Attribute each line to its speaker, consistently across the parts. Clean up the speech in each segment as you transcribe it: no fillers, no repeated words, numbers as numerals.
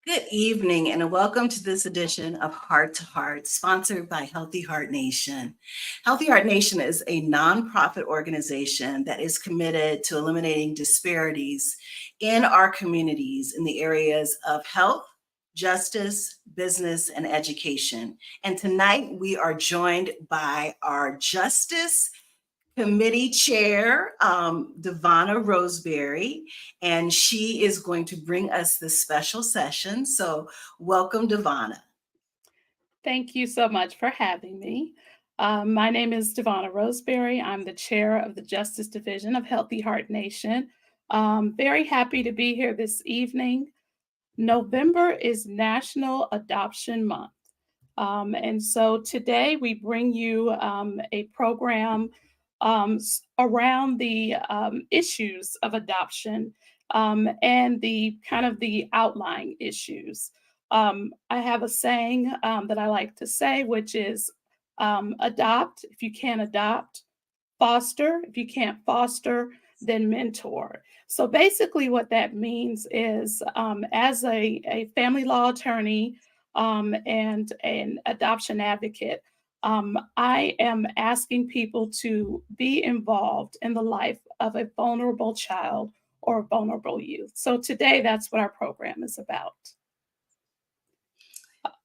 Speaker 1: Good evening and welcome to this edition of Heart to Heart, sponsored by Healthy Heart Nation. Healthy Heart Nation is a nonprofit organization that is committed to eliminating disparities in our communities in the areas of health, justice, business, and education. And tonight we are joined by our Justice Committee Chair, Devonna Roseberry, and she is going to bring us this special session. So welcome, Devonna.
Speaker 2: Thank you so much for having me. My name is Devonna Roseberry. I'm the chair of the Justice Division of Healthy Heart Nation. Very happy to be here this evening. November is National Adoption Month. And so today we bring you a program around the issues of adoption and the kind of the outlying issues. I have a saying that I like to say, which is adopt if you can't adopt, foster if you can't foster, then mentor. So basically, what that means is as a family law attorney and an adoption advocate, I am asking people to be involved in the life of a vulnerable child or a vulnerable youth. So today, that's what our program is about.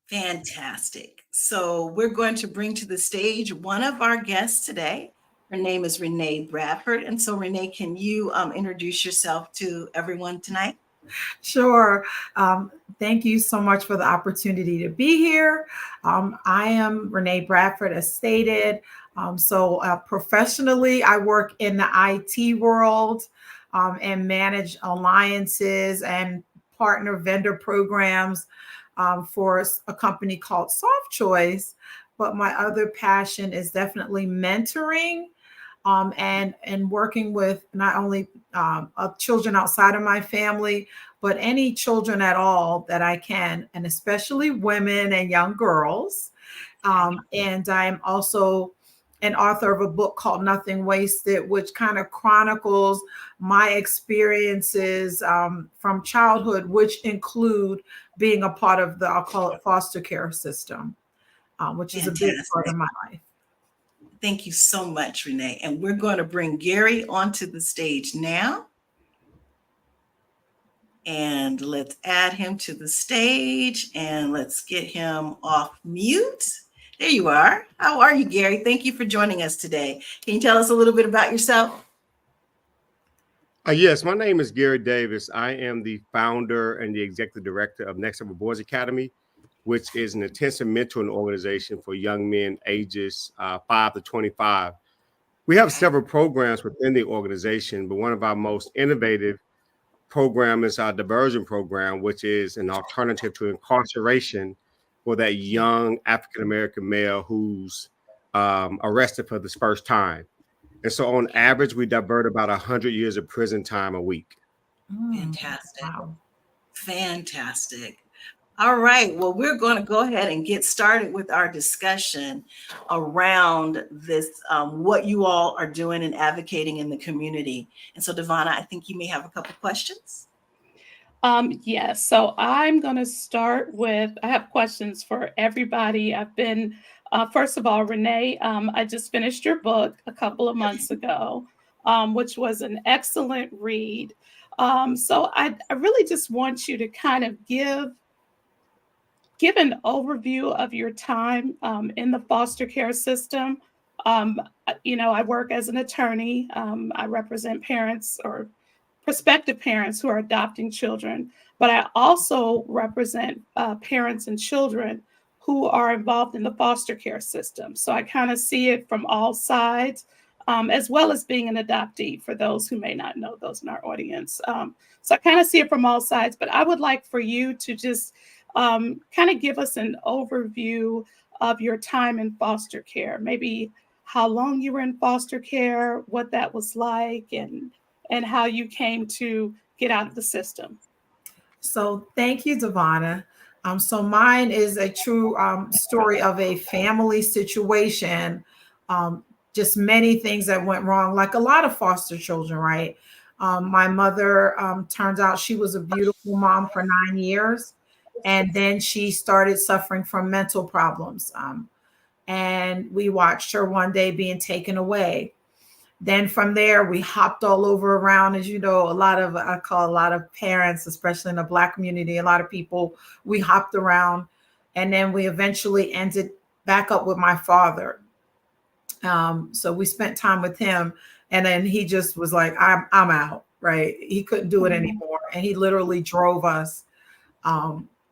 Speaker 1: Fantastic. So we're going to bring to the stage one of our guests today. Her name is Renee Bradford. And so Renee, can you introduce yourself to everyone tonight?
Speaker 3: Sure. Thank you so much for the opportunity to be here. I am Renee Bradford, as stated. Professionally, I work in the IT world and manage alliances and partner vendor programs for a company called Soft Choice. But my other passion is definitely mentoring and working with not only children outside of my family, but any children at all that I can, and especially women and young girls. And I'm also an author of a book called Nothing Wasted, which kind of chronicles my experiences from childhood, which include being a part of the, I'll call it, foster care system, which is a big part of my life.
Speaker 1: Thank you so much, Renee. And we're going to bring Gary onto the stage now. And let's add him to the stage and let's get him off mute. There you are. How are you, Gary? Thank you for joining us today. Can you tell us a little bit about yourself?
Speaker 4: Yes, my name is Gary Davis. I am the founder and the executive director of Next Level Boys Academy, which is an intensive mentoring organization for young men ages 5 to 25. We have several programs within the organization, but one of our most innovative programs is our diversion program, which is an alternative to incarceration for that young African-American male who's arrested for the first time. And so on average, we divert about 100 years of prison time a week.
Speaker 1: Fantastic. Wow. Fantastic. All right. Well, we're going to go ahead and get started with our discussion around this, what you all are doing and advocating in the community. And so, Devonna, I think you may have a couple questions.
Speaker 2: Yes. So I'm going to start with, I have questions for everybody. I've been, first of all, Renee, I just finished your book a couple of months ago. which was an excellent read. So I really just want you to kind of give an overview of your time in the foster care system. I work as an attorney. I represent parents or prospective parents who are adopting children, but I also represent parents and children who are involved in the foster care system. So I kind of see it from all sides, as well as being an adoptee for those who may not know, those in our audience. So I kind of see it from all sides, but I would like for you to just kind of give us an overview of your time in foster care, maybe how long you were in foster care, what that was like, and how you came to get out of the system.
Speaker 3: So thank you, Devonna. So mine is a true story of a family situation. Just many things that went wrong, like a lot of foster children, right? My mother turns out she was a beautiful mom for 9 years. And then she started suffering from mental problems. And we watched her one day being taken away. Then from there, we hopped all over around. As you know, I call a lot of parents, especially in the Black community, a lot of people, we hopped around. And then we eventually ended back up with my father. So we spent time with him. And then he just was like, I'm out, right? He couldn't do it anymore. And he literally drove us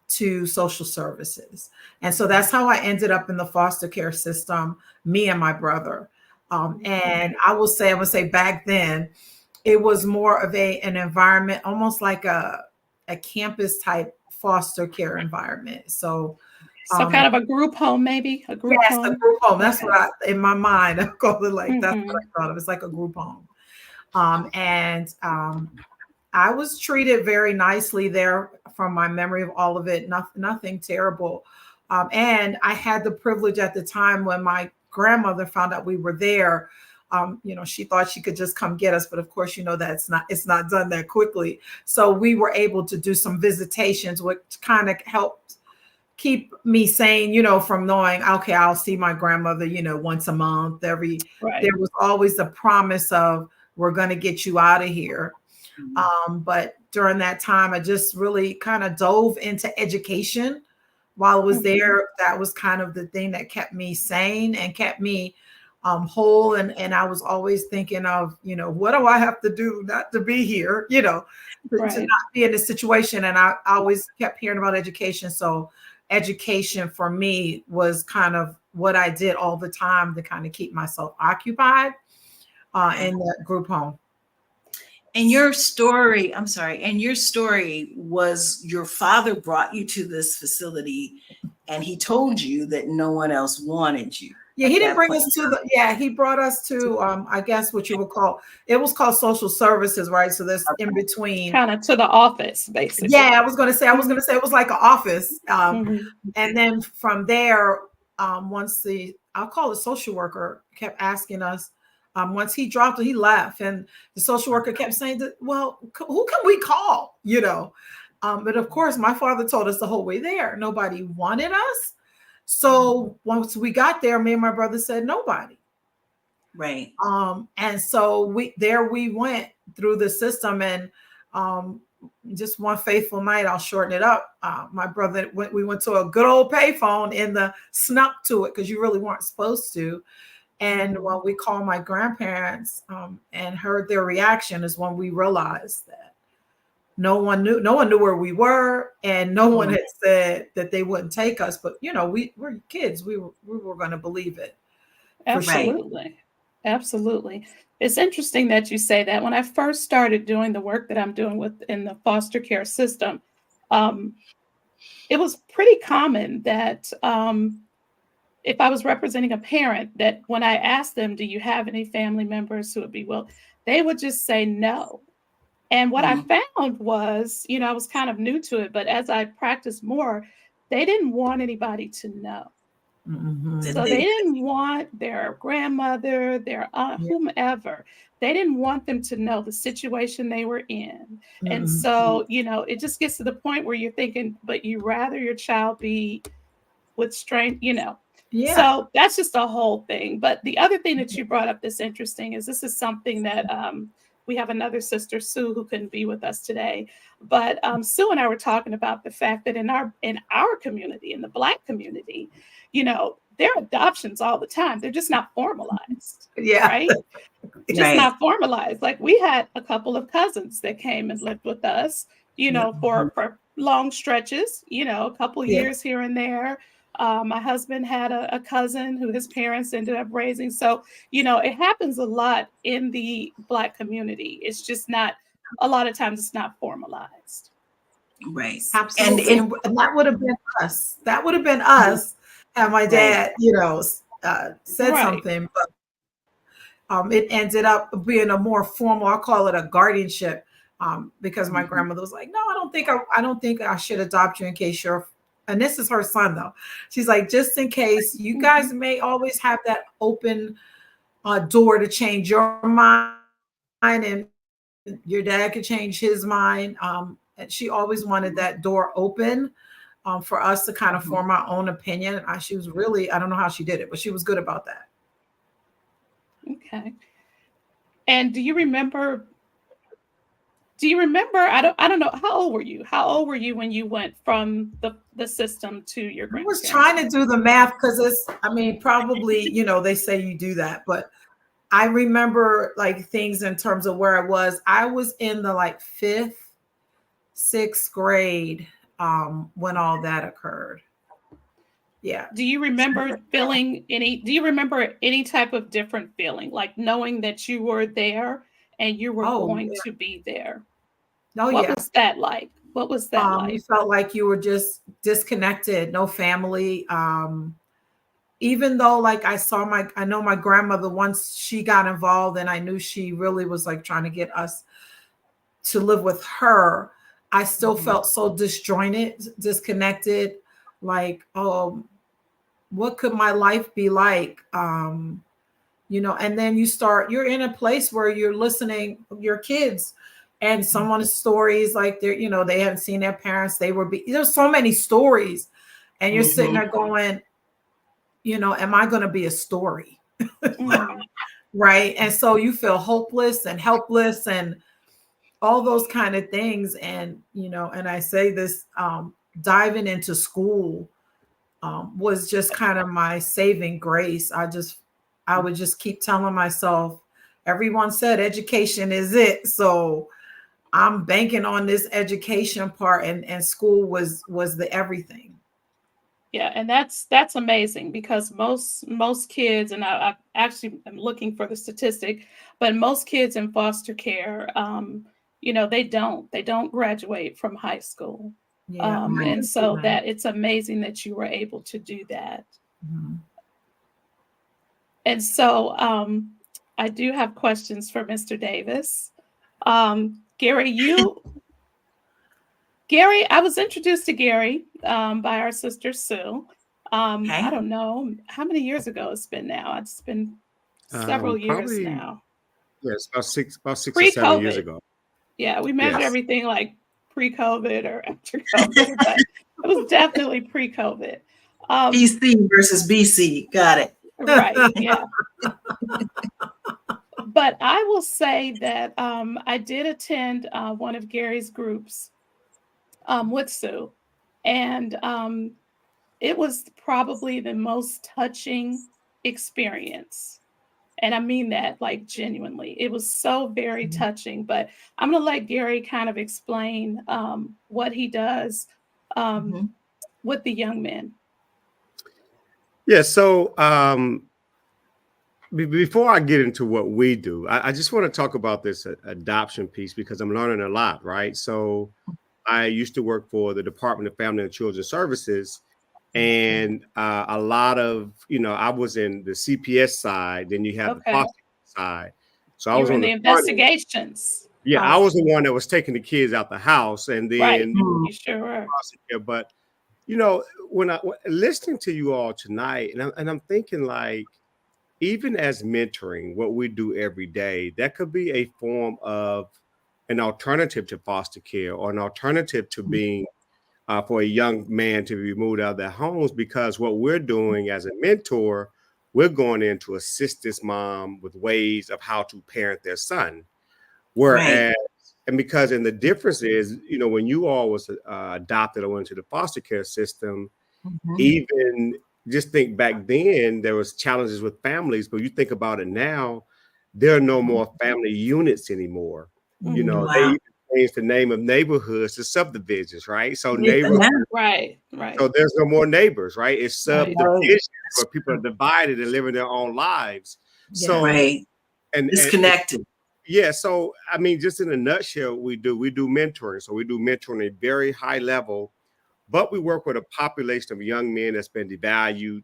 Speaker 3: to social services. And so that's how I ended up in the foster care system, me and my brother. And I would say back then, it was more of an environment, almost like a campus type foster care environment. So
Speaker 2: kind of a group home, maybe a group home.
Speaker 3: A group home. That's what in my mind, I call it like, that's what I thought of. It's like a group home. I was treated very nicely there from my memory of all of it, nothing terrible. And I had the privilege at the time when my grandmother found out we were there. She thought she could just come get us, but of course, that it's not done that quickly. So we were able to do some visitations, which kind of helped keep me sane, from knowing, okay, I'll see my grandmother, once a month. There was always the promise of, we're going to get you out of here. But during that time, I just really kind of dove into education while I was there. That was kind of the thing that kept me sane and kept me whole. And I was always thinking of, what do I have to do not to be here, to not be in this situation. And I always kept hearing about education. So education for me was kind of what I did all the time to kind of keep myself occupied in that group home.
Speaker 1: And your story was your father brought you to this facility and he told you that no one else wanted you.
Speaker 3: Yeah, he didn't bring us to he brought us to, I guess what you would call, it was called social services, right? So there's in between.
Speaker 2: Kind of to the office, basically.
Speaker 3: Yeah, I was going to say it was like an office. And then from there, once I'll call it social worker kept asking us, once he dropped it, he left. And the social worker kept saying that, well, who can we call? But of course, my father told us the whole way there, nobody wanted us. So once we got there, me and my brother said nobody.
Speaker 1: Right.
Speaker 3: And so we went through the system, and just one fateful night, I'll shorten it up. My brother we went to a good old payphone snuck to it because you really weren't supposed to. And when we called my grandparents and heard their reaction is when we realized that no one knew where we were, and no one had said that they wouldn't take us. But we're kids. We were going to believe it.
Speaker 2: Absolutely. Absolutely. It's interesting that you say that. When I first started doing the work that I'm doing in the foster care system, it was pretty common that if I was representing a parent, that when I asked them, do you have any family members who would be willing, they would just say no. And what I found was, I was kind of new to it, but as I practiced more, they didn't want anybody to know. So they didn't want their grandmother, their aunt, whomever. They didn't want them to know the situation they were in. And so, it just gets to the point where you're thinking, but you rather your child be with strange,
Speaker 3: Yeah.
Speaker 2: So that's just a whole thing. But the other thing that you brought up that's interesting is this is something that we have another sister, Sue, who couldn't be with us today. But Sue and I were talking about the fact that in our community, in the Black community, you know, there are adoptions all the time. They're just not formalized,
Speaker 3: Yeah.
Speaker 2: right? Just
Speaker 1: Right.
Speaker 2: not formalized. Like we had a couple of cousins that came and lived with us, you know, for long stretches, you know, a couple
Speaker 3: Yeah.
Speaker 2: years here and there. My husband had a cousin who his parents ended up raising. So, you know, it happens a lot in the Black community. It's just not, a lot of times it's not formalized.
Speaker 1: Right.
Speaker 3: Absolutely. And that would have been us. That would have been us had my dad, you know, said
Speaker 2: Right.
Speaker 3: something, but it ended up being a more formal, I call it a guardianship, because my grandmother was like, no, I don't think I should adopt you in case you're, and this is her son though. She's like, just in case you guys may always have that open door to change your mind, and your dad could change his mind. And she always wanted that door open for us to kind of form our own opinion. She was really, I don't know how she did it, but she was good about that.
Speaker 2: Okay. And do you remember, I don't know, how old were you? How old were you when you went from the system to your
Speaker 3: I
Speaker 2: grandparents?
Speaker 3: was trying to do the math because probably, you know, they say you do that, but I remember like things in terms of where I was. I was in the like 5th, 6th grade when all that occurred. Yeah.
Speaker 2: Do you remember any type of different feeling, like knowing that you were there and you were going to be there? What was that like? What was that like?
Speaker 3: You felt like you were just disconnected, no family. Even though like I know my grandmother, once she got involved and I knew she really was like trying to get us to live with her, I still felt so disjointed, disconnected, like, what could my life be like? You know, and then you're in a place where you're listening your kids and someone's stories, like you know, they haven't seen their parents. There's so many stories and you're sitting there going, you know, am I going to be a story? Right. And so you feel hopeless and helpless and all those kind of things. And, you know, and I say this, diving into school was just kind of my saving grace. I would just keep telling myself, everyone said education is it. So I'm banking on this education part, and school was the everything.
Speaker 2: Yeah, and that's amazing because most kids, and I actually am looking for the statistic, but most kids in foster care, you know, they don't graduate from high school.
Speaker 3: Yeah.
Speaker 2: And so that it's amazing that you were able to do that. And so I do have questions for Mr. Davis. Gary, I was introduced to Gary by our sister Sue. I don't know how many years ago it's been now. It's been several years now.
Speaker 4: Yes, about six or 7 years ago.
Speaker 2: Yeah, we measure everything like pre-COVID or after COVID, but it was definitely pre-COVID.
Speaker 1: BC versus BC. Got it.
Speaker 2: Right. Yeah. But I will say that I did attend one of Gary's groups with Sue, and it was probably the most touching experience. And I mean that like genuinely. It was so very touching, but I'm going to let Gary kind of explain what he does with the young men.
Speaker 4: Yeah. So before I get into what we do, I just want to talk about this adoption piece because I'm learning a lot, right? So I used to work for the Department of Family and Children Services. And a lot of, you know, I was in the CPS side, then you have the foster side. So I was on the
Speaker 2: investigations.
Speaker 4: Yeah, I was the one that was taking the kids out the house, and then
Speaker 2: you sure were.
Speaker 4: But you know, when listening to you all tonight, and I'm thinking like, even as mentoring, what we do every day, that could be a form of an alternative to foster care or an alternative to being for a young man to be moved out of their homes, because what we're doing as a mentor, we're going in to assist this mom with ways of how to parent their son. Whereas, and because, and the difference is, you know, when you all was adopted or went to the foster care system, even just think back then, there was challenges with families, but you think about it now, there are no more family units anymore. You know, they even changed the name of neighborhoods to subdivisions, right? So neighborhoods,
Speaker 2: Right.
Speaker 4: so there's no more neighbors, right? It's subdivisions where people are
Speaker 3: True.
Speaker 4: divided and living their own lives.
Speaker 3: Yeah.
Speaker 4: So and
Speaker 1: Disconnected.
Speaker 4: yeah, so I mean, just in a nutshell, we do mentoring. So we do mentoring at a very high level, but we work with a population of young men that's been devalued,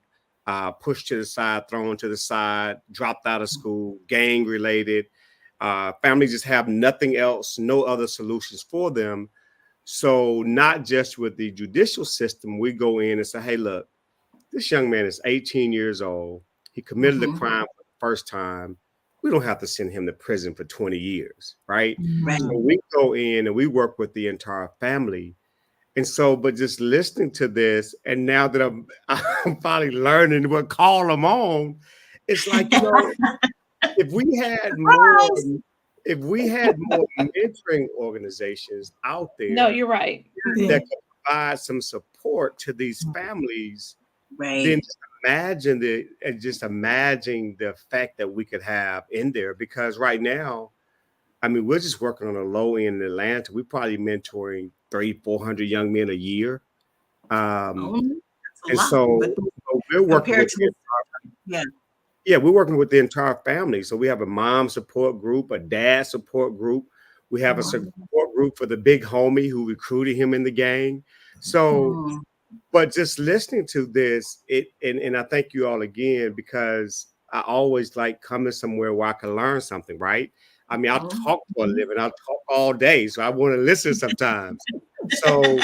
Speaker 4: pushed to the side, thrown to the side, dropped out of school, gang related. Families just have nothing else, no other solutions for them. So not just with the judicial system, we go in and say, hey, look, this young man is 18 years old. He committed a crime for the first time. We don't have to send him to prison for 20 years, right?
Speaker 1: Right.
Speaker 4: So we go in and we work with the entire family. And so, but just listening to this, and now that I'm finally learning what call them on, it's like, you know, if we had more mentoring organizations out there,
Speaker 2: No, you're right.
Speaker 4: that could provide some support to these families, then just imagine the effect that we could have in there. Because right now, I mean, we're just working on a low end in Atlanta. We're probably mentoring 300-400 young men a year. And so we're working with we're working with the entire family. So we have a mom support group, a dad support group. We have a support group for the big homie who recruited him in the gang. So, but just listening to this, and I thank you all again, because I always like coming somewhere where I can learn something, right? I mean, I talk for a living. I talk all day, so I want to listen sometimes. So,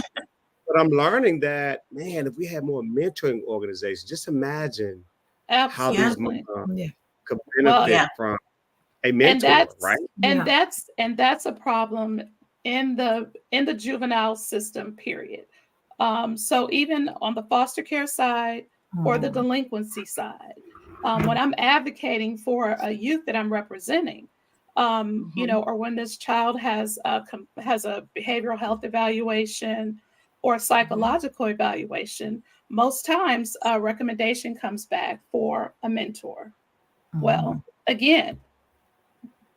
Speaker 4: but I'm learning that, man, if we had more mentoring organizations, just imagine how these moms could benefit from a mentor, right?
Speaker 2: And that's a problem in the juvenile system, period. So even on the foster care side or the delinquency side, when I'm advocating for a youth that I'm representing, you know, or when this child has a behavioral health evaluation or psychological evaluation, most times a recommendation comes back for a mentor. Well, again,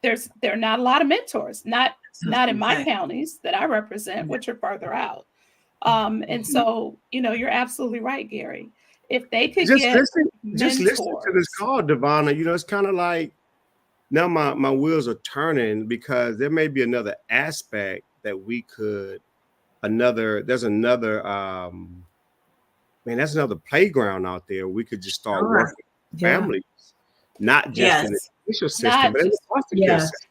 Speaker 2: there are not a lot of mentors, not in my counties that I represent, which are further out. And so, you know, you're absolutely right, Gary. If they could just
Speaker 4: listen to this call, Devonna, you know, it's kind of like, now my wheels are turning, because there may be another aspect that we could, there's another playground out there. We could just start working with families, not just in the judicial system, but in the foster care system.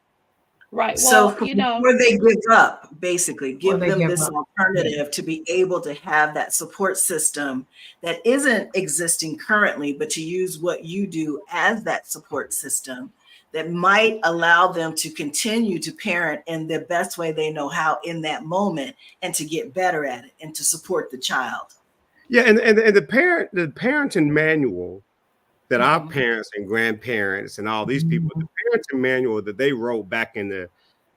Speaker 2: Right.
Speaker 1: So
Speaker 2: well, you know,
Speaker 1: before they give up, basically give them this alternative to be able to have that support system that isn't existing currently, but to use what you do as that support system that might allow them to continue to parent in the best way they know how in that moment, and to get better at it and to support the child.
Speaker 4: Yeah, and the parenting manual that our parents and grandparents and all these people, the parenting manual that they wrote back in the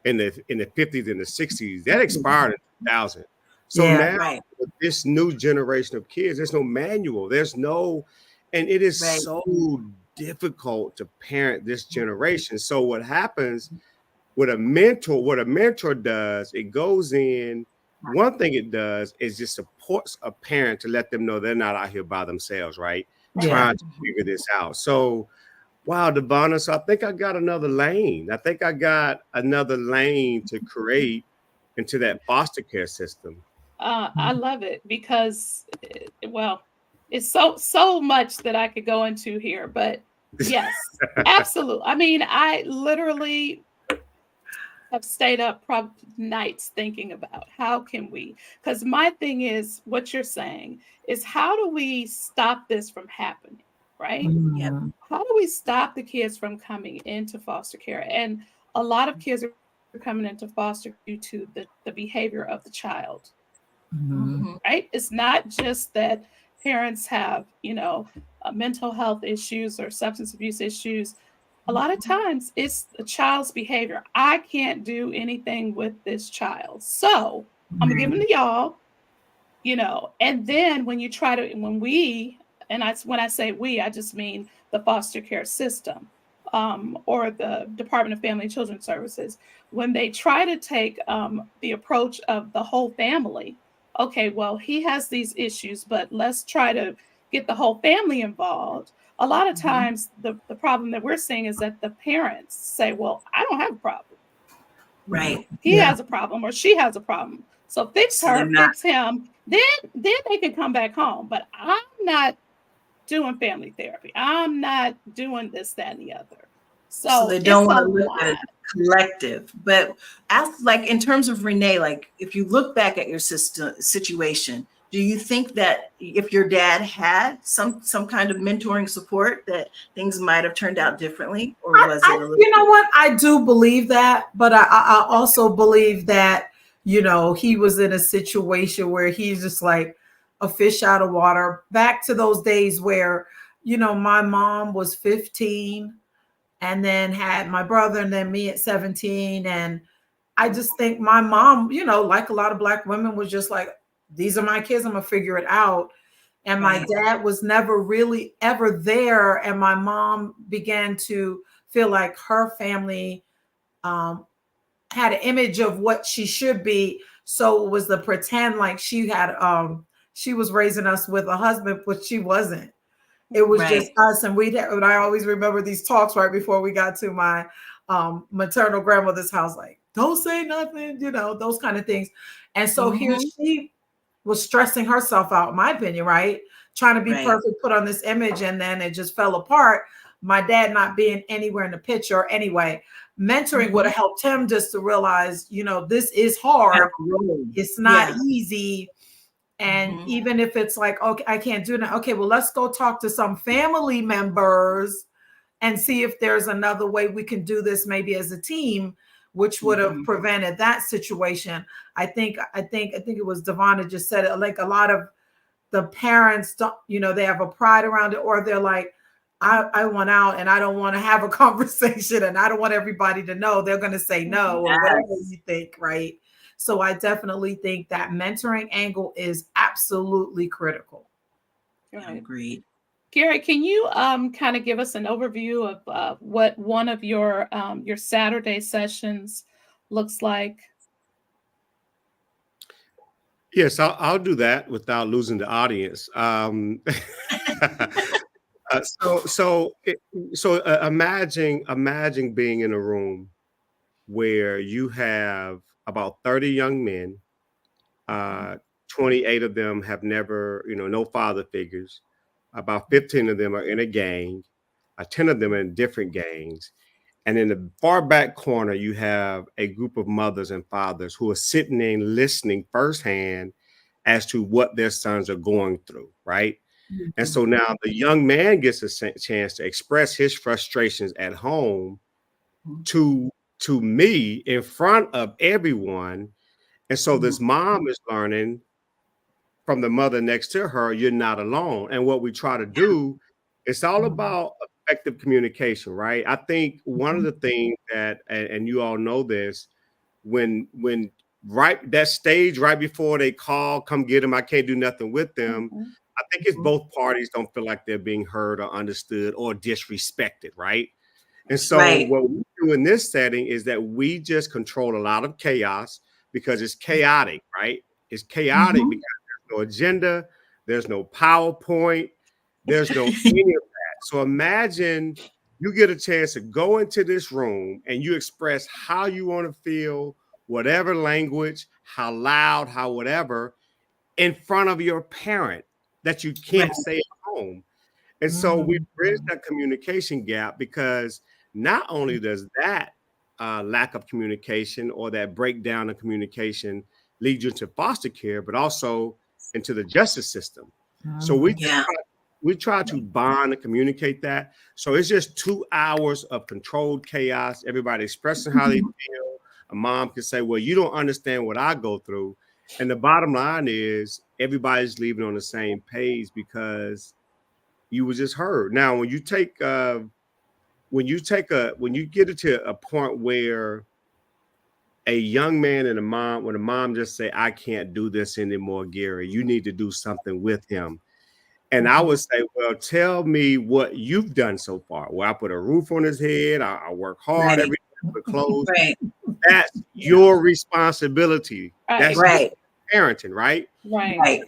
Speaker 4: 50s and the 60s, that expired in 2000. So now with this new generation of kids, there's no manual, there's no, and it is so difficult to parent this generation. So what happens with a mentor does, it goes in, one thing it does is just supports a parent to let them know they're not out here by themselves, right? Trying to figure this out. So, wow, Devonna, so I think I got another lane. To create into that foster care system.
Speaker 2: I love it, because, well, it's so much that I could go into here, but yes, absolutely. I mean, I literally have stayed up nights thinking about how can we, because my thing is, what you're saying is, how do we stop this from happening, right? How do we stop the kids from coming into foster care? And a lot of kids are coming into foster due to the behavior of the child.
Speaker 1: Mhm.
Speaker 2: right? It's not just that parents have, mental health issues or substance abuse issues. A lot of times it's the child's behavior. I can't do anything with this child. So I'm gonna give him to y'all, and then when I say we, I just mean the foster care system, or the Department of Family and Children Services, when they try to take the approach of the whole family. Okay, well, he has these issues, but let's try to get the whole family involved. A lot of times the problem that we're seeing is that the parents say, well, I don't have a problem.
Speaker 1: Right.
Speaker 2: He
Speaker 3: Yeah.
Speaker 2: has a problem or she has a problem. So fix
Speaker 1: So they're
Speaker 2: her,
Speaker 1: not-
Speaker 2: fix him. Then they can come back home. But I'm not doing family therapy. I'm not doing this, that, and the other.
Speaker 1: So they
Speaker 2: So
Speaker 1: don't
Speaker 2: it's a
Speaker 1: want to look at
Speaker 2: lot.
Speaker 1: collective. But like in terms of Renee, like if you look back at your situation, do you think that if your dad had some kind of mentoring support, that things might have turned out differently, or was it a little?
Speaker 3: You know what? I do believe that, but I also believe that, he was in a situation where he's just like a fish out of water. Back to those days where, my mom was 15 and then had my brother and then me at 17. And I just think my mom, like a lot of Black women, was just like, these are my kids, I'm gonna figure it out. And my
Speaker 1: Right.
Speaker 3: dad was never really ever there. And my mom began to feel like her family had an image of what she should be. So it was the pretend like she was raising us with a husband, but she wasn't. It was just
Speaker 1: Right.
Speaker 3: us. And I always remember these talks right before we got to my maternal grandmother's house, like, don't say nothing, those kind of things. And so here
Speaker 1: Mhm.
Speaker 3: she was stressing herself out, in my opinion, right? Trying to be
Speaker 1: Right.
Speaker 3: perfect, put on this image, and then it just fell apart. My dad not being anywhere in the picture. Anyway, mentoring would have helped him just to realize, this is hard. It's not
Speaker 1: Yeah.
Speaker 3: easy. And
Speaker 1: Mhm.
Speaker 3: even if it's like, okay, I can't do that. Okay, well, let's go talk to some family members and see if there's another way we can do this, maybe as a team, which would have
Speaker 1: Mhm.
Speaker 3: prevented that situation. I think it was Devonna just said it, like a lot of the parents don't, they have a pride around it, or they're like, I want out and I don't want to have a conversation and I don't want everybody to know. They're going to say no, or whatever
Speaker 1: Yes.
Speaker 3: you think, right? So I definitely think that mentoring angle is absolutely critical.
Speaker 2: Right.
Speaker 1: Agreed.
Speaker 2: Gary, can you kind of give us an overview of what one of your Saturday sessions looks like?
Speaker 4: Yes, I'll do that without losing the audience. Imagine being in a room where you have about 30 young men. 28 of them have never, no father figures. About 15 of them are in a gang. 10 of them are in different gangs. And in the far back corner, you have a group of mothers and fathers who are sitting in listening firsthand as to what their sons are going through, right? And so now the young man gets a chance to express his frustrations at home to me in front of everyone. And so this mom is learning from the mother next to her, you're not alone. And what we try to do, it's all about effective communication, right? I think one of the things that, and you all know this, when right that stage right before they call, come get them, I can't do nothing with them.
Speaker 2: Mhm.
Speaker 4: I think it's both parties don't feel like they're being heard or understood or disrespected, right? And so
Speaker 1: Right.
Speaker 4: what we do in this setting is that we just control a lot of chaos because it's chaotic, right? It's chaotic because there's no agenda, there's no PowerPoint, there's no any of that. So imagine you get a chance to go into this room and you express how you want to feel, whatever language, how loud, how whatever, in front of your parent that you can't
Speaker 1: Right.
Speaker 4: say at home. And so we bridge that communication gap because not only does that lack of communication or that breakdown of communication lead you into foster care, but also into the justice system. So
Speaker 1: Yeah.
Speaker 4: we try to bond and communicate that. So it's just 2 hours of controlled chaos, everybody expressing how they feel. A mom can say, well, you don't understand what I go through. And the bottom line is everybody's leaving on the same page because you were just heard. Now, when you get it to a point where a young man and a mom, when a mom just say, I can't do this anymore, Gary, you need to do something with him. And I would say, well, tell me what you've done so far. Well, I put a roof on his head. I work hard every day for clothes.
Speaker 1: Right.
Speaker 4: That's your responsibility. That's
Speaker 1: Right.
Speaker 4: parenting, right?
Speaker 2: Right.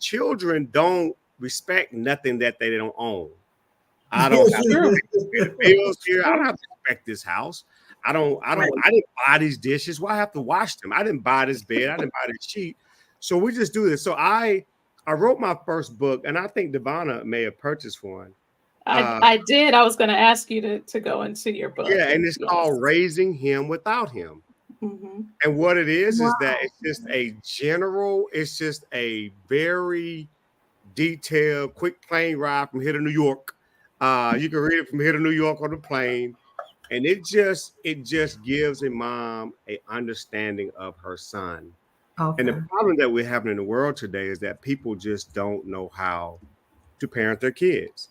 Speaker 4: Children don't respect nothing that they don't own. I don't have to pay the bills here. I don't have to respect this house. I didn't buy these dishes. Why have to wash them? I didn't buy this bed. I didn't buy this sheet. So we just do this. So I wrote my first book, and I think Devonna may have purchased one.
Speaker 2: I did. I was going to ask you to go into your book.
Speaker 4: Yeah, and it's called Raising Him Without Him.
Speaker 2: Mm-hmm.
Speaker 4: And what it is that it's just a very detailed, quick plane ride from here to New York. You can read it from here to New York on the plane. And it just gives a mom an understanding of her son. Okay. And the problem that we're having in the world today is that people just don't know how to parent their kids.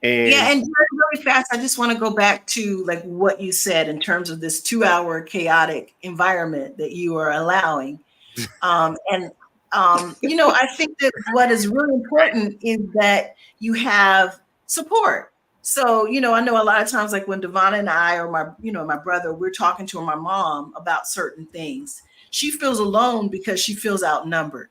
Speaker 4: And
Speaker 1: very fast, I just want to go back to like what you said in terms of this 2-hour chaotic environment that you are allowing. I think that what is really important is that you have support. So, I know a lot of times, like when Devonna and I, or my brother, we're talking to my mom about certain things, she feels alone because she feels outnumbered.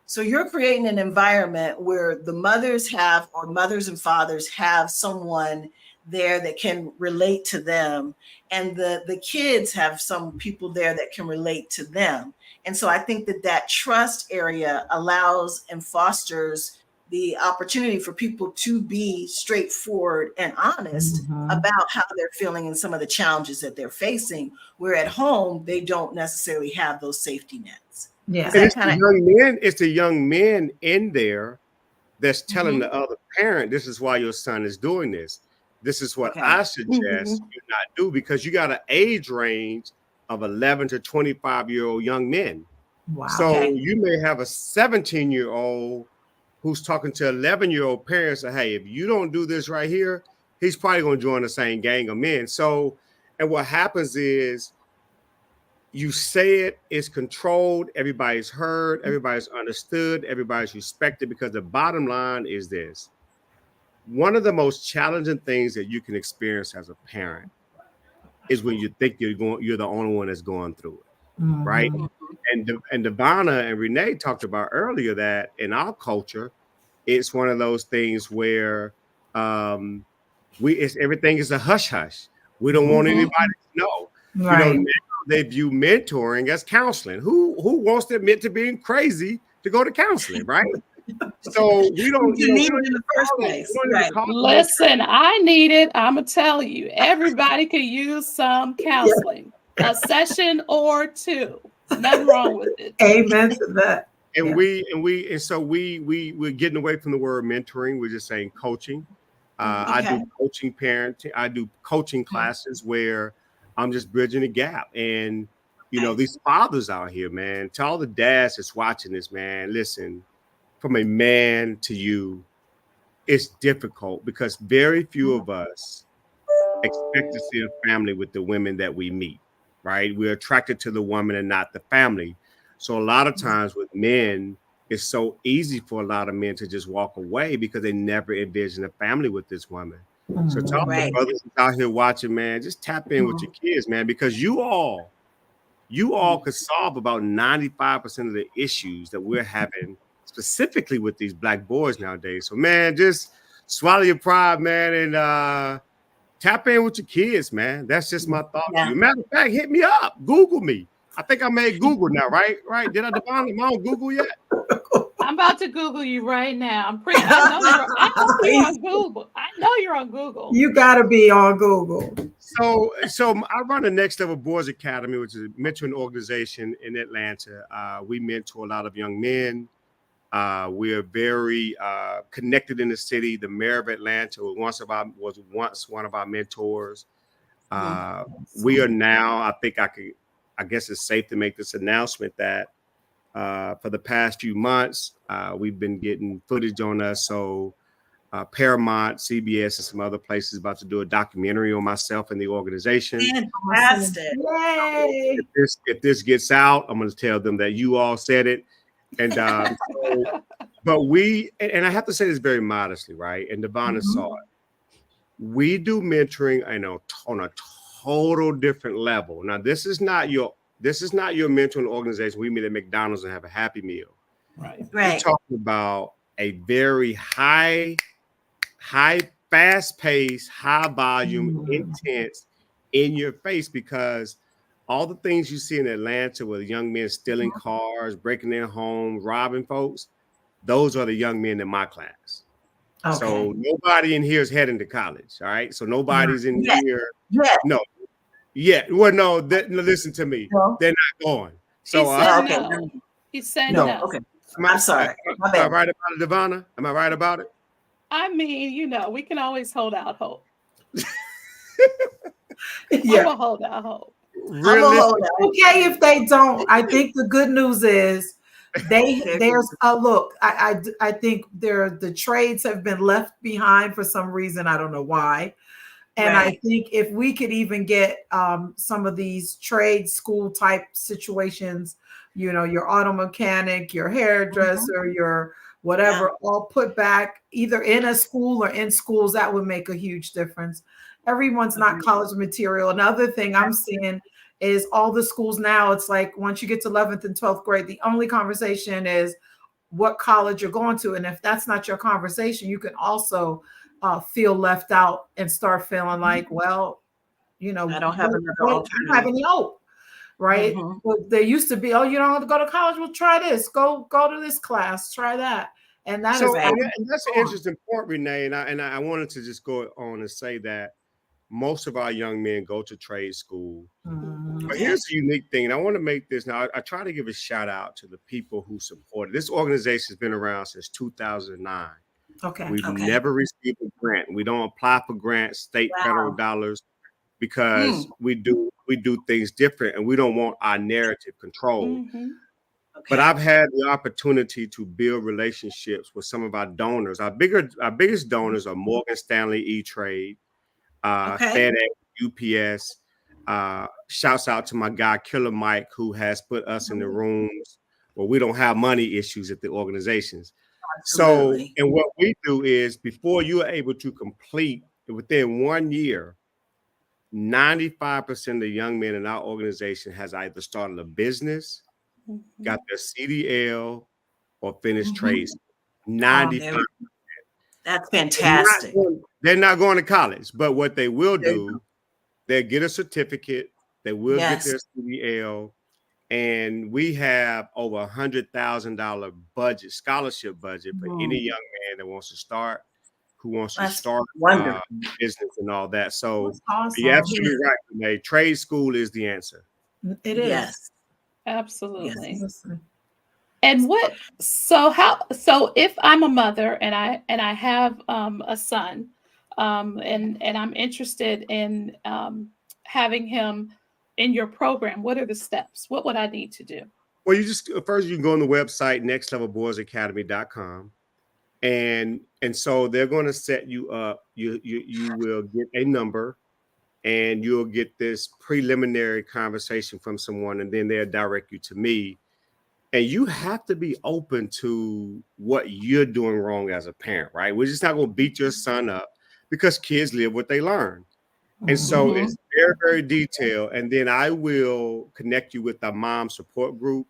Speaker 1: So you're creating an environment where the mothers and fathers have someone there that can relate to them, and the kids have some people there that can relate to them. And so I think that trust area allows and fosters the opportunity for people to be straightforward and honest about how they're feeling and some of the challenges that they're facing, where at home they don't necessarily have those safety nets.
Speaker 3: Yeah,
Speaker 4: it's the young men in there that's telling the other parent, this is why your son is doing this. This is what I suggest you not do, because you got an age range of 11 to 25-year-old young men. Wow. So you may have a 17-year-old who's talking to 11-year-old parents and, hey, if you don't do this right here, he's probably going to join the same gang of men. So, and what happens is you say it's controlled, everybody's heard, everybody's understood, everybody's respected, because the bottom line is this. One of the most challenging things that you can experience as a parent is when you think you're the only one that's going through it, right? And Devonna and Renee talked about earlier that in our culture, it's one of those things where everything is a hush hush. We don't want anybody to know. Right. Now they view mentoring as counseling. Who wants to admit to being crazy to go to counseling, right? So we don't need it in the first place.
Speaker 2: Right. Listen, I need it. I'm gonna tell you, everybody could use some counseling, a session or two. Nothing wrong with it.
Speaker 3: Amen to that.
Speaker 4: And so we're getting away from the word mentoring. We're just saying coaching. I do coaching parenting. I do coaching classes where I'm just bridging the gap. And these fathers out here, man, to all the dads that's watching this, man, listen, from a man to you, it's difficult because very few of us expect to see a family with the women that we meet, right? We're attracted to the woman and not the family. So a lot of times with men, it's so easy for a lot of men to just walk away because they never envision a family with this woman. So to all the brothers out here watching, man, just tap in with your kids, man, because you all could solve about 95% of the issues that we're having specifically with these Black boys nowadays. So, man, just swallow your pride, man, and tap in with your kids, man. That's just my thought to you. Matter of fact, hit me up. Google me. I think I made Google now, right? Right? Did I define them on Google yet?
Speaker 2: I'm about to Google you right now. I know you're on Google. I know you're on Google.
Speaker 3: You got to be on Google.
Speaker 4: So I run the Next Level Boys Academy, which is a mentoring organization in Atlanta. We mentor a lot of young men. We are very connected in the city. The mayor of Atlanta was once one of our mentors. We are now, I guess it's safe to make this announcement that for the past few months. We've been getting footage on us. So Paramount, CBS, and some other places about to do a documentary on myself and the organization.
Speaker 1: Fantastic.
Speaker 3: Yay.
Speaker 4: If this gets out, I'm going to tell them that you all said it. And but and I have to say this very modestly, right? And Devonna saw it. We do mentoring on a total different level. Now, this is not your mentoring organization. We meet at McDonald's and have a Happy Meal.
Speaker 2: Right.
Speaker 4: We're talking about a very high, fast-paced, high volume, intense, in your face, because all the things you see in Atlanta with young men stealing cars, breaking their homes, robbing folks, those are the young men in my class.
Speaker 3: Okay.
Speaker 4: So nobody in here is heading to college. All right. So nobody's in here.
Speaker 1: Yeah.
Speaker 4: No. Yeah. Well, no, listen to me.
Speaker 3: No.
Speaker 4: They're not going. So
Speaker 2: He said
Speaker 1: okay.
Speaker 2: no. He said
Speaker 1: No.
Speaker 2: no.
Speaker 1: Okay. I'm sorry. My
Speaker 4: Am I
Speaker 1: bad.
Speaker 4: right about it, Devonna? Am I right about it?
Speaker 2: I mean, we can always hold out hope.
Speaker 3: Yeah.
Speaker 2: I'm gonna hold out hope.
Speaker 1: I'm gonna hold out.
Speaker 3: Okay, if they don't, I think the good news is there's a look. I think the trades have been left behind for some reason. I don't know why. And I think if we could even get some of these trade school type situations, your auto mechanic, your hairdresser, your whatever, all put back either in a school or in schools, that would make a huge difference. Everyone's not college material. Another thing I'm seeing is all the schools now, it's like once you get to 11th and 12th grade, the only conversation is what college you're going to. And if that's not your conversation, you can also feel left out and start feeling like, well,
Speaker 1: I don't have another alternative.
Speaker 3: You don't have any hope, right? Well, there used to be, oh, you don't have to go to college. Well, try this. Go to this class. Try that. And that's
Speaker 4: an interesting point, Renee. And I wanted to just go on and say that most of our young men go to trade school. But here's the unique thing, and I want to make this now. I try to give a shout out to the people who support it. This organization has been around since 2009.
Speaker 3: Okay.
Speaker 4: We've never received a grant. We don't apply for grants, state, federal dollars, because we do things different, and we don't want our narrative controlled. But I've had the opportunity to build relationships with some of our donors. Our biggest donors are Morgan Stanley E-Trade, FedEx, UPS. Shouts out to my guy Killer Mike, who has put us in the rooms where we don't have money issues at the organizations. Absolutely. So, and what we do is, before you are able to complete within 1 year, 95% of the young men in our organization has either started a business, got their CDL, or finished trades. 95%.
Speaker 1: That's fantastic.
Speaker 4: They're not going to college, but what they will do, they'll get a certificate, they will get their CDL, and we have over $100,000 scholarship budget for any young man that wants to start, who wants to start business and all that. So you're absolutely right, Renee. Trade school is the answer.
Speaker 3: It is.
Speaker 1: Yes.
Speaker 2: Absolutely.
Speaker 3: Yes.
Speaker 2: And so if I'm a mother and I have a son, and I'm interested in having him in your program, what are the steps? What would I need to do?
Speaker 4: Well, first you can go on the website, nextlevelboysacademy.com. And so they're going to set you up. You will get a number, and you'll get this preliminary conversation from someone, and then they'll direct you to me. And you have to be open to what you're doing wrong as a parent, right? We're just not going to beat your son up, because kids live what they learn. And so it's very, very detailed. And then I will connect you with a mom support group.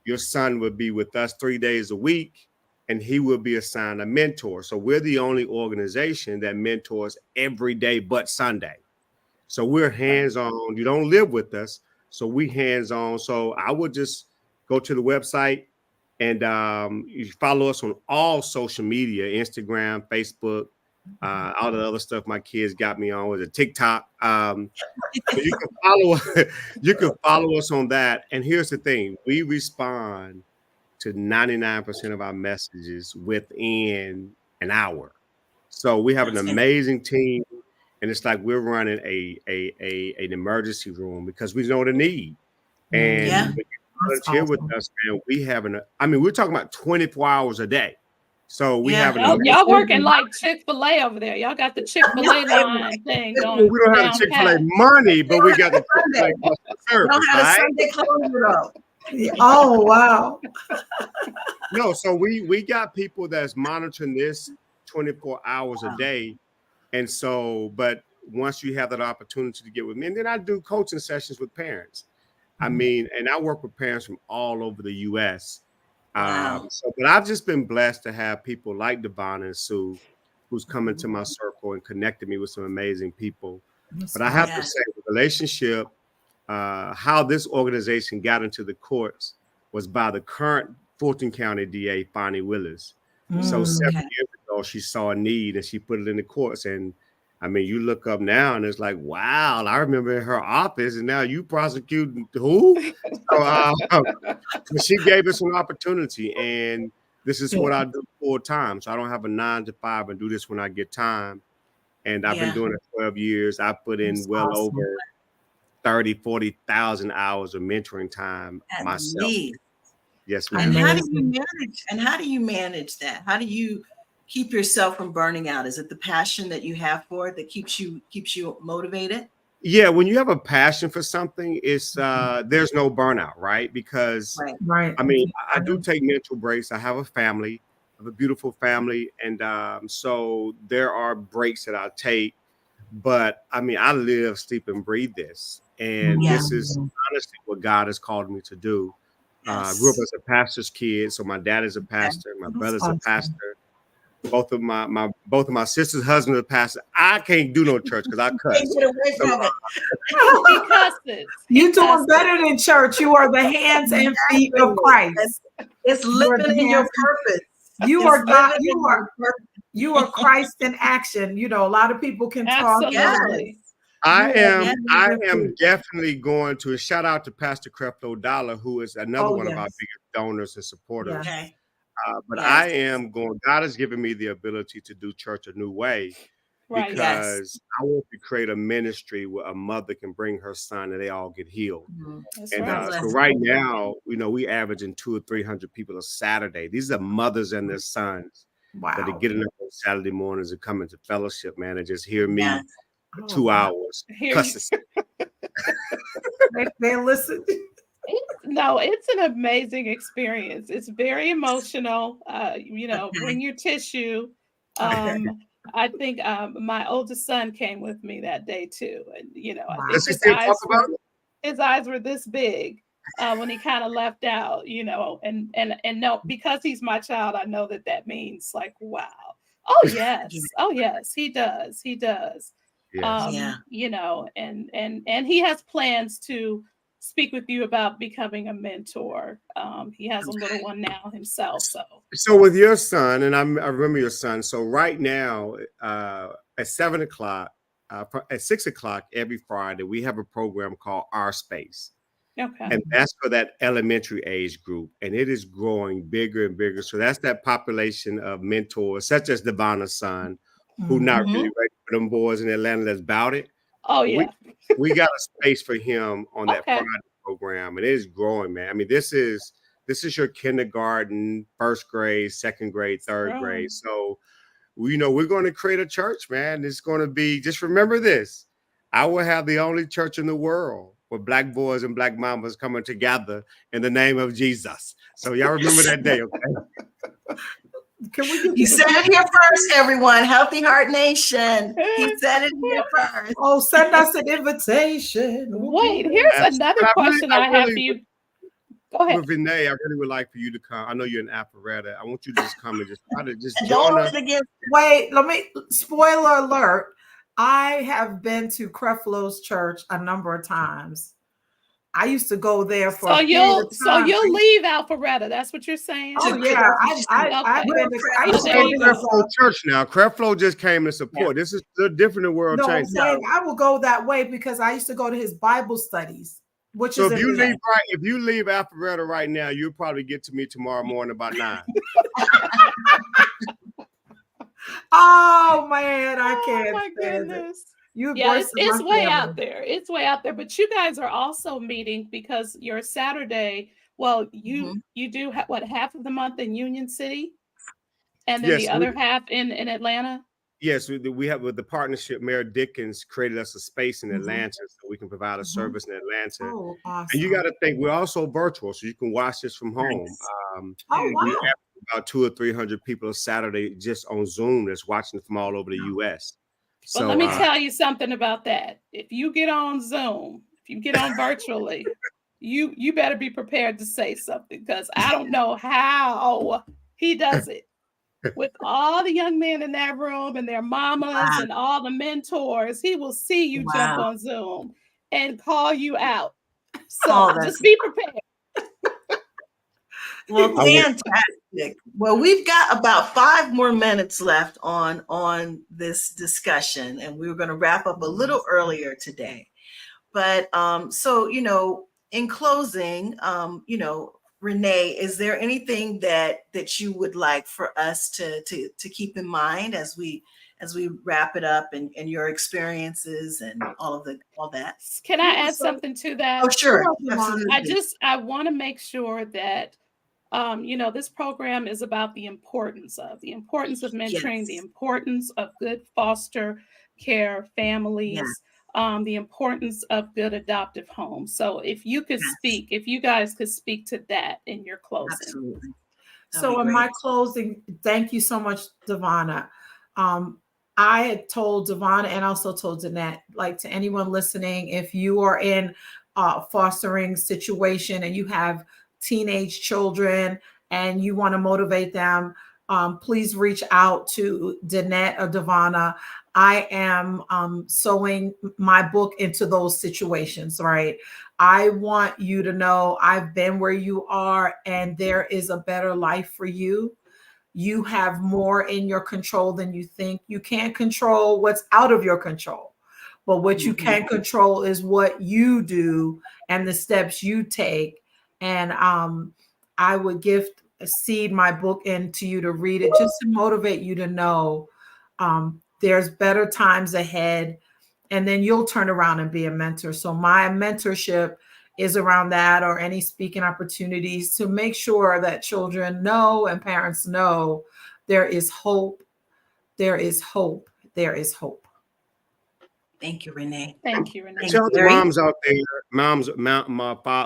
Speaker 4: Your son will be with us 3 days a week, and he will be assigned a mentor. So we're the only organization that mentors every day but Sunday. So we're hands-on. You don't live with us, so we hands-on. So I would just go to the website, and you follow us on all social media, Instagram, Facebook, all the other stuff my kids got me on with a TikTok. You can follow us on that. And here's the thing: we respond to 99% of our messages within an hour. So we have an amazing team, and it's like we're running an emergency room, because we know the need. And volunteer with
Speaker 3: awesome.
Speaker 4: us, man, we're talking about 24 hours a day. So we
Speaker 1: Yeah.
Speaker 4: have an
Speaker 2: Y'all working like Chick-fil-A over there. Y'all got the Chick-fil-A line thing going
Speaker 4: we don't have
Speaker 2: down
Speaker 4: Chick-fil-A
Speaker 2: pat.
Speaker 4: money, but we got the
Speaker 1: Sunday.
Speaker 4: Chick-fil-A customer
Speaker 1: We
Speaker 4: service,
Speaker 1: don't have a
Speaker 4: right?
Speaker 1: Sunday closure though.
Speaker 3: Yeah. Oh, wow.
Speaker 4: No, so we got people that's monitoring this 24 hours a
Speaker 1: Wow.
Speaker 4: day. And so, but once you have that opportunity to get with me, and then I do coaching sessions with parents. I mean, and I work with parents from all over the US.
Speaker 1: Wow.
Speaker 4: But I've just been blessed to have people like Devon and Sue who's come into my circle and connected me with some amazing people. But I have to
Speaker 1: Yes.
Speaker 4: say, the relationship, how this organization got into the courts was by the current Fulton County DA, Fonnie Willis. So 7
Speaker 1: Okay.
Speaker 4: years ago, she saw a need and she put it in the courts. And I mean, you look up now and it's like, wow, I remember in her office and now you prosecuting who? So she gave us an opportunity, and this is what I do full time. So I don't have a 9 to 5 and do this when I get time. And I've been
Speaker 1: Yeah.
Speaker 4: doing it 12 years. I put in
Speaker 3: That's
Speaker 4: well
Speaker 3: awesome.
Speaker 4: over 40,000 hours of mentoring time
Speaker 1: At
Speaker 4: myself.
Speaker 1: least.
Speaker 4: Yes,
Speaker 1: And
Speaker 4: ma'am.
Speaker 1: how do you manage that? How do you keep yourself from burning out? Is it the passion that you have for it that keeps you motivated?
Speaker 4: Yeah, when you have a passion for something, it's there's no burnout, right? Because
Speaker 1: Right.
Speaker 3: Right.
Speaker 4: I mean, I do take mental breaks. I have a family, I have a beautiful family, and so there are breaks that I take. But I mean, I live, sleep, and breathe this, and
Speaker 1: Yeah.
Speaker 4: this is honestly what God has called me to do. I grew up
Speaker 1: Yes.
Speaker 4: as a pastor's kid, so my dad is a pastor, my
Speaker 3: That's
Speaker 4: brother's
Speaker 3: awesome.
Speaker 4: a pastor. Both of my sister's husband is a pastor. I can't do no church because I
Speaker 1: Can't
Speaker 4: cuss.
Speaker 1: get away from it.
Speaker 2: He cusses.
Speaker 3: You're
Speaker 2: He
Speaker 3: doing
Speaker 2: cusses.
Speaker 3: better than church. You are the hands and feet of Christ.
Speaker 1: It's
Speaker 3: You're
Speaker 1: living in your
Speaker 3: the-
Speaker 1: purpose.
Speaker 3: You
Speaker 1: It's
Speaker 3: are God.
Speaker 1: living in your purpose.
Speaker 3: You are Christ in action. You know, a lot of people can talk.
Speaker 2: Absolutely.
Speaker 4: I
Speaker 3: Yeah.
Speaker 4: am definitely going to shout out to Pastor Creflo Dollar, who is another
Speaker 3: Oh,
Speaker 4: one of our
Speaker 3: yes.
Speaker 4: biggest donors and supporters.
Speaker 3: Yes.
Speaker 1: Okay.
Speaker 4: But
Speaker 1: Yes.
Speaker 4: I am going. God has given me the ability to do church a new way
Speaker 2: Right.
Speaker 4: because I want to create a ministry where a mother can bring her son and they all get healed.
Speaker 2: That's
Speaker 4: And
Speaker 2: right.
Speaker 4: so right now, we averaging 200 or 300 people a Saturday. These are mothers and their sons that are
Speaker 3: Wow.
Speaker 4: getting up on Saturday mornings and coming to fellowship, man, and just hear me
Speaker 1: Yes.
Speaker 4: for
Speaker 3: Oh,
Speaker 4: 2
Speaker 3: wow.
Speaker 4: hours.
Speaker 2: Here-
Speaker 4: cussing.
Speaker 3: They listen.
Speaker 2: It's an amazing experience. It's very emotional. Bring your tissue. I think my oldest son came with me that day too, and I
Speaker 3: Wow.
Speaker 2: think
Speaker 4: Does he still talk about it?
Speaker 2: his eyes were this big when he kind of left out, and no, because he's my child, I know that means like, wow. Oh yes, oh yes, he does.
Speaker 4: Yes.
Speaker 1: Yeah.
Speaker 2: And he has plans to speak with you about becoming a mentor. He has a little one now himself.
Speaker 4: So with your son, and I remember your son. So right now, at 7 o'clock, at 6 o'clock every Friday, we have a program called Our Space.
Speaker 2: Okay.
Speaker 4: And that's for that elementary age group. And it is growing bigger and bigger. So that's that population of mentors, such as Devonna's son, who not really ready for them boys in Atlanta that's about it.
Speaker 2: Oh yeah.
Speaker 4: We got a space for him on that
Speaker 2: Okay.
Speaker 4: Friday program. And it is growing, man. I mean, this is your kindergarten, first grade, second grade, third
Speaker 2: Right.
Speaker 4: grade. So we're going to create a church, man. It's going to be, just remember this. I will have the only church in the world where Black boys and Black mamas coming together in the name of Jesus. So y'all remember that day, okay?
Speaker 3: Can we get
Speaker 1: You said it here first, everyone. Healthy Heart Nation. He said it here first.
Speaker 3: Oh, send us an invitation.
Speaker 2: Wait, here's another
Speaker 4: But
Speaker 2: question I have for you. Go ahead.
Speaker 4: But Vinay, I really would like for you to come. I know you're in Alpharetta. I want you to just come and just try to just
Speaker 1: And
Speaker 4: join
Speaker 1: don't
Speaker 4: us.
Speaker 1: hold it against.
Speaker 3: Wait, spoiler alert. I have been to Creflo's church a number of times. I used to go there for
Speaker 2: So
Speaker 3: a period of time.
Speaker 2: you'll leave Alpharetta. That's what you're saying?
Speaker 3: Oh yeah, I've
Speaker 2: Okay.
Speaker 3: been to
Speaker 2: Oh,
Speaker 4: This
Speaker 2: there
Speaker 4: ain't
Speaker 2: you go.
Speaker 4: Creflo Church now. Creflo just came to support. This is different than World
Speaker 3: No, I'm
Speaker 4: Change.
Speaker 3: saying I will go that way because I used to go to his Bible studies, which
Speaker 4: So
Speaker 3: is
Speaker 4: if you
Speaker 3: in-
Speaker 4: leave Alpharetta right now, you'll probably get to me tomorrow morning about 9.
Speaker 3: Oh man, I can't.
Speaker 2: Oh my
Speaker 3: stand it.
Speaker 2: goodness.
Speaker 3: You
Speaker 2: Yeah,
Speaker 3: voiced
Speaker 2: it's
Speaker 3: my
Speaker 2: way
Speaker 3: family.
Speaker 2: out there. It's way out there. But you guys are also meeting because your Saturday Well,
Speaker 1: Mhm.
Speaker 2: you do what, half of the month in Union City, and then the
Speaker 4: Yes,
Speaker 2: other half in Atlanta.
Speaker 4: yes, we have with the partnership. Mayor Dickens created us a space in
Speaker 3: Mhm.
Speaker 4: Atlanta so we can provide a
Speaker 3: Mhm.
Speaker 4: service in Atlanta.
Speaker 3: Oh,
Speaker 4: And you
Speaker 3: awesome.
Speaker 4: got to think we're also virtual, so you can watch this from home.
Speaker 1: Nice.
Speaker 3: Oh,
Speaker 1: Very
Speaker 4: We
Speaker 1: good.
Speaker 3: wow.
Speaker 4: have about 200 or 300 people a Saturday just on Zoom that's watching from all over the U.S.
Speaker 2: Well, let
Speaker 4: So
Speaker 2: me tell you something about that. If you get on Zoom, if you get on virtually, you better be prepared to say something, because I don't know how he does it with all the young men in that room and their mamas
Speaker 1: Wow.
Speaker 2: and all the mentors. He will see you jump
Speaker 1: Wow.
Speaker 2: on Zoom and call you out.
Speaker 1: Oh,
Speaker 2: So
Speaker 1: that's
Speaker 2: just be prepared.
Speaker 1: well,
Speaker 4: I would,
Speaker 1: fantastic. Well, we've got about 5 more minutes left on this discussion, and we were going to wrap up a little earlier today. But so in closing, Renee, is there anything that you would like for us to keep in mind as we wrap it up, and your experiences and all that?
Speaker 2: Can I
Speaker 3: Yeah,
Speaker 2: add
Speaker 3: so
Speaker 2: something to
Speaker 1: Oh,
Speaker 2: that?
Speaker 1: sure,
Speaker 3: sure, Yvonne.
Speaker 1: absolutely.
Speaker 2: I want to make sure that this program is about the importance of mentoring, the
Speaker 1: Yes,
Speaker 2: importance of good foster care
Speaker 1: yeah,
Speaker 2: families, the importance of good adoptive homes. So
Speaker 1: yes,
Speaker 2: if you guys could speak to that in your closing.
Speaker 1: absolutely. That'd be
Speaker 3: So in my
Speaker 1: great.
Speaker 3: closing, thank you so much, Devana. Um, I had told Devana and also told Danette, like, to anyone listening, if you are in a fostering situation and you have teenage children and you want to motivate them, please reach out to Danette or Devana. I am sewing my book into those situations, right? I want you to know I've been where you are and there is a better life for you. You have more in your control than you think. You can't control what's out of your control, but what you
Speaker 1: Mhm.
Speaker 3: can control is what you do and the steps you take. And I would gift seed my book into you to read it just to motivate you to know there's better times ahead, and then you'll turn around and be a mentor. So my mentorship is around that, or any speaking opportunities, to make sure that children know and parents know there is hope. There is hope. There is hope.
Speaker 1: Thank you, Renee.
Speaker 2: Thank you,
Speaker 4: I
Speaker 2: Renee.
Speaker 1: And
Speaker 4: tell the
Speaker 1: Gary?
Speaker 4: moms out there,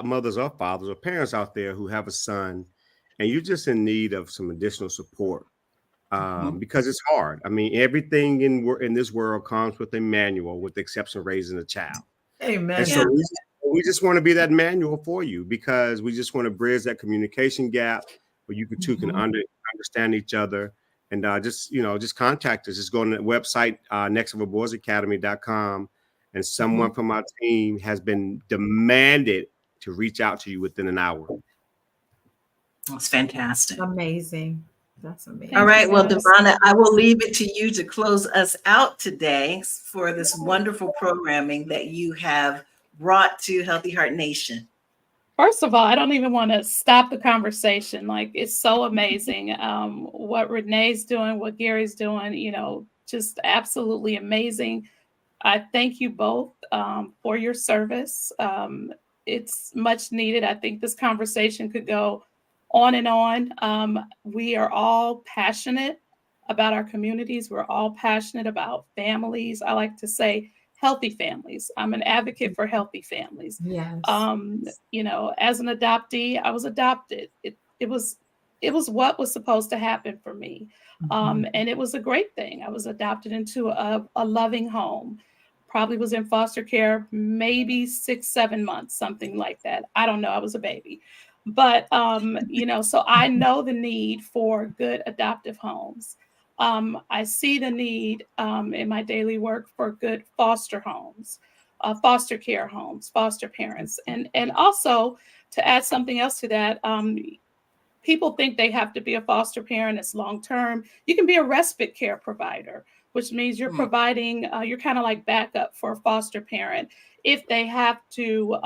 Speaker 4: mothers or fathers or parents out there who have a son, and you're just in need of some additional support,
Speaker 1: Mhm.
Speaker 4: because it's hard. I mean, everything in this world comes with a manual, with the exception of raising a child. And
Speaker 3: Amen.
Speaker 4: so
Speaker 1: Yeah,
Speaker 4: we just want to be that manual for you, because we just want to bridge that communication gap where you two can
Speaker 1: mhm.
Speaker 4: understand each other. And just contact us. Just go on the website, nextoverboysacademy.com, and someone
Speaker 1: Mhm.
Speaker 4: from our team has been demanded to reach out to you within an hour.
Speaker 1: That's fantastic.
Speaker 3: Amazing. That's amazing.
Speaker 1: All
Speaker 2: Thank you
Speaker 1: right. Well,
Speaker 2: guys.
Speaker 1: Devana, I will leave it to you to close us out today for this wonderful programming that you have brought to Healthy Heart Nation.
Speaker 2: First of all, I don't even want to stop the conversation. Like, it's so amazing what Renee's doing, what Gary's doing, just absolutely amazing. I thank you both for your service. It's much needed. I think this conversation could go on and on. We are all passionate about our communities. We're all passionate about families. I like to say healthy families. I'm an advocate for healthy families.
Speaker 3: Yes.
Speaker 2: As an adoptee, I was adopted. It was what was supposed to happen for me.
Speaker 3: Mhm.
Speaker 2: And it was a great thing. I was adopted into a loving home. Probably was in foster care maybe 6-7 months, something like that. I don't know. I was a baby. But, so I know the need for good adoptive homes. I see the need in my daily work for good foster homes, foster care homes, foster parents. And also, to add something else to that, people think they have to be a foster parent. It's long term. You can be a respite care provider, which means you're
Speaker 1: Mm.
Speaker 2: providing, you're kind of like backup for a foster parent if they have to,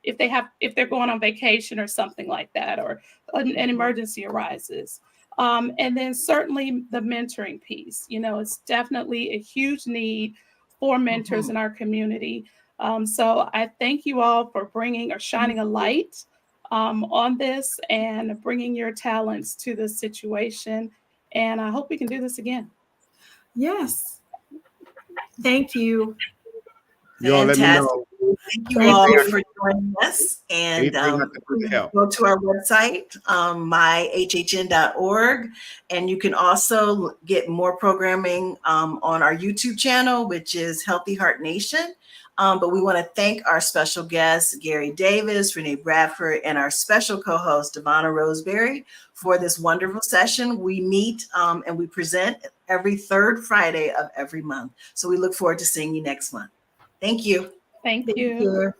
Speaker 2: if they're going on vacation or something like that, or an emergency arises. And then certainly the mentoring piece. It's definitely a huge need for mentors
Speaker 1: Mhm.
Speaker 2: in our community. So I thank you all for bringing or shining a light on this and bringing your talents to this situation. And I hope we can do this again.
Speaker 3: Yes. Thank you.
Speaker 4: You all let me
Speaker 1: Fantastic.
Speaker 4: know.
Speaker 1: Thank you
Speaker 3: Thank
Speaker 1: all
Speaker 3: you.
Speaker 1: for joining us. And
Speaker 4: Anything I can do to help.
Speaker 1: go to our website, myhhn.org. And you can also get more programming on our YouTube channel, which is Healthy Heart Nation. But we want to thank our special guests, Gary Davis, Renee Bradford, and our special co-host, Devonna Roseberry, for this wonderful session. We meet and we present every third Friday of every month. So we look forward to seeing you next month. Thank you.
Speaker 2: Thank
Speaker 3: Thank
Speaker 2: you.
Speaker 3: you.